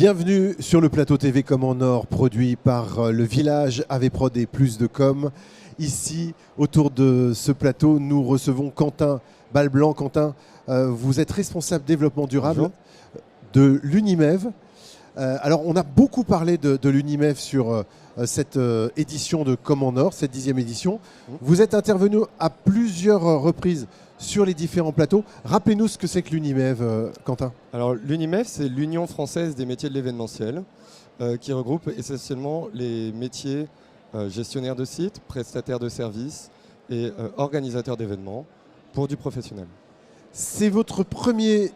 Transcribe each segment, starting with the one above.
Bienvenue sur le plateau TV Comme en Or, produit par le village AVProd et Plus de Com. Ici, autour de ce plateau, nous recevons Quentin Balblanc. Quentin, vous êtes responsable développement durable de l'Unimev. Alors, on a beaucoup parlé de l'Unimev sur cette édition de Comme en Or, cette 10e édition. Vous êtes intervenu à plusieurs reprises sur les différents plateaux. Rappelez-nous ce que c'est que l'Unimev, Quentin. Alors l'Unimev, c'est l'Union française des métiers de l'événementiel, qui regroupe essentiellement les métiers gestionnaires de sites, prestataires de services et organisateurs d'événements pour du professionnel. C'est votre premier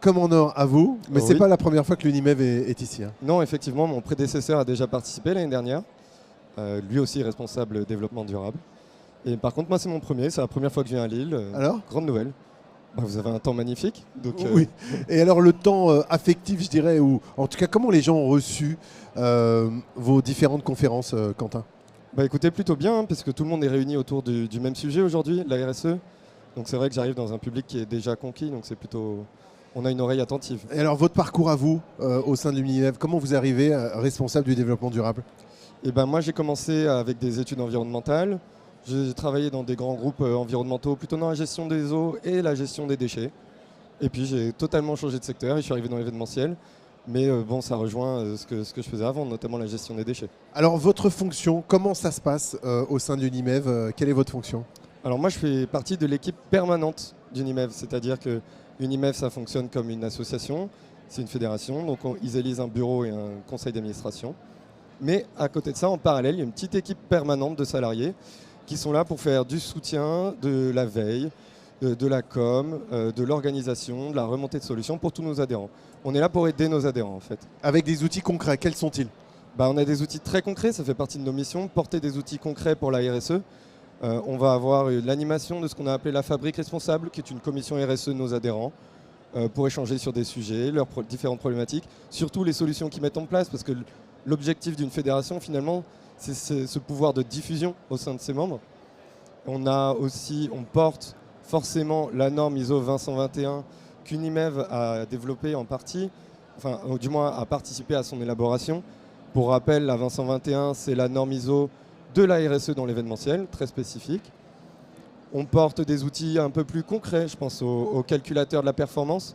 Comme en Or à vous, mais ce n'est pas la première fois que l'Unimev est ici. Hein. Non, effectivement, mon prédécesseur a déjà participé l'année dernière, lui aussi responsable développement durable. Et par contre, moi, c'est mon premier, c'est la première fois que je viens à Lille. Alors ? Grande nouvelle. Bah, vous avez un temps magnifique. Donc, Oui. Et alors, le temps affectif, je dirais, ou en tout cas, comment les gens ont reçu vos différentes conférences, Quentin ? Bah, écoutez, plutôt bien, hein, parce que tout le monde est réuni autour du même sujet aujourd'hui, la RSE. Donc, c'est vrai que j'arrive dans un public qui est déjà conquis, donc c'est plutôt... On a une oreille attentive. Et alors, votre parcours à vous, au sein de l'Unimev, comment vous arrivez responsable du développement durable ? Et ben, moi, j'ai commencé avec des études environnementales. J'ai travaillé dans des grands groupes environnementaux, plutôt dans la gestion des eaux et la gestion des déchets. Et puis j'ai totalement changé de secteur et je suis arrivé dans l'événementiel. Mais bon, ça rejoint ce que je faisais avant, notamment la gestion des déchets. Alors votre fonction, comment ça se passe au sein de l'Unimev ? Quelle est votre fonction ? Alors moi, je fais partie de l'équipe permanente d'Unimev. C'est-à-dire que Unimev, ça fonctionne comme une association, c'est une fédération. Donc ils élisent un bureau et un conseil d'administration. Mais à côté de ça, en parallèle, il y a une petite équipe permanente de salariés qui sont là pour faire du soutien, de la veille, de la com, de l'organisation, de la remontée de solutions pour tous nos adhérents. On est là pour aider nos adhérents en fait. Avec des outils concrets, quels sont-ils ? On a des outils très concrets, ça fait partie de nos missions, porter des outils concrets pour la RSE. On va avoir l'animation de ce qu'on a appelé la fabrique responsable, qui est une commission RSE de nos adhérents, pour échanger sur des sujets, leurs différentes problématiques, surtout les solutions qu'ils mettent en place, parce que l'objectif d'une fédération finalement, c'est ce pouvoir de diffusion au sein de ses membres. On porte forcément la norme ISO 20121 qu'Unimev a développée en partie, enfin du moins a participé à son élaboration. Pour rappel, la 20121, c'est la norme ISO de la RSE dans l'événementiel, très spécifique. On porte des outils un peu plus concrets, je pense au calculateur de la performance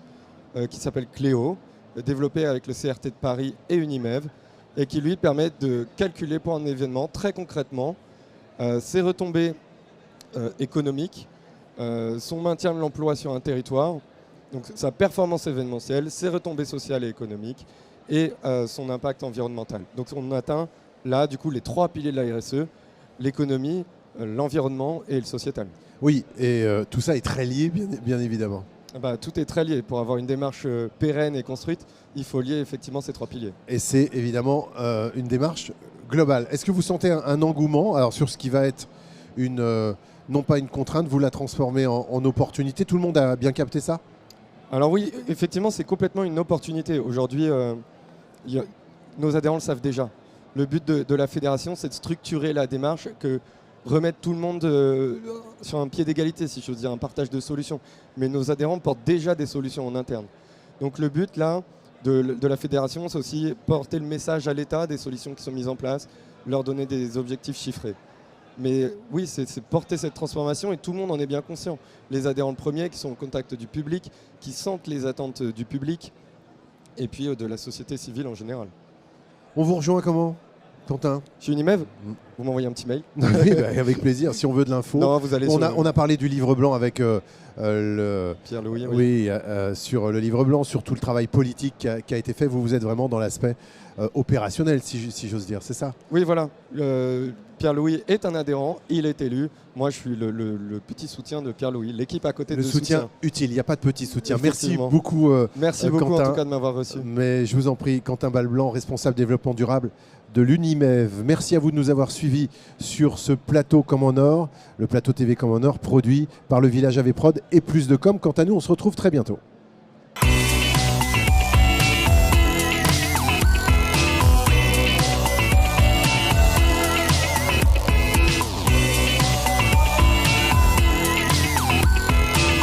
qui s'appelle Cléo, développé avec le CRT de Paris et Unimev, et qui lui permet de calculer pour un événement très concrètement ses retombées économiques, son maintien de l'emploi sur un territoire, donc sa performance événementielle, ses retombées sociales et économiques et son impact environnemental. Donc on atteint là du coup les trois piliers de la RSE, l'économie, l'environnement et le sociétal. Oui, et tout ça est très lié, bien évidemment. Tout est très lié. Pour avoir une démarche pérenne et construite, il faut lier effectivement ces trois piliers. Et c'est évidemment une démarche globale. Est-ce que vous sentez un engouement alors, sur ce qui va être non pas une contrainte, vous la transformez en opportunité ? Tout le monde a bien capté ça ? Alors oui, effectivement, c'est complètement une opportunité. Aujourd'hui, nos adhérents le savent déjà. Le but de la fédération, c'est de structurer la démarche, remettre tout le monde sur un pied d'égalité, si j'ose dire, un partage de solutions. Mais nos adhérents portent déjà des solutions en interne. Donc le but là de la fédération, c'est aussi porter le message à l'État des solutions qui sont mises en place, leur donner des objectifs chiffrés. Mais oui, c'est porter cette transformation et tout le monde en est bien conscient. Les adhérents le premier qui sont au contact du public, qui sentent les attentes du public et puis de la société civile en général. On vous rejoint comment ? Quentin ? Chez Unimev, vous m'envoyez un petit mail. Oui, avec plaisir, si on veut de l'info. Non, vous allez on a parlé du livre blanc avec Pierre Louis. Oui, sur le livre blanc, sur tout le travail politique qui a été fait. Vous êtes vraiment dans l'aspect opérationnel, si j'ose dire, c'est ça ? Oui, voilà. Pierre-Louis est un adhérent, il est élu. Moi, je suis le petit soutien de Pierre-Louis, l'équipe à côté de soutien utile, il n'y a pas de petit soutien. Merci beaucoup, Quentin, en tout cas de m'avoir reçu. Mais je vous en prie, Quentin Balblanc, responsable développement durable de l'Unimev. Merci à vous de nous avoir suivis sur ce plateau Comme en Or, le plateau TV Comme en Or, produit par le village AVProd et Plus de Com. Quant à nous, on se retrouve très bientôt.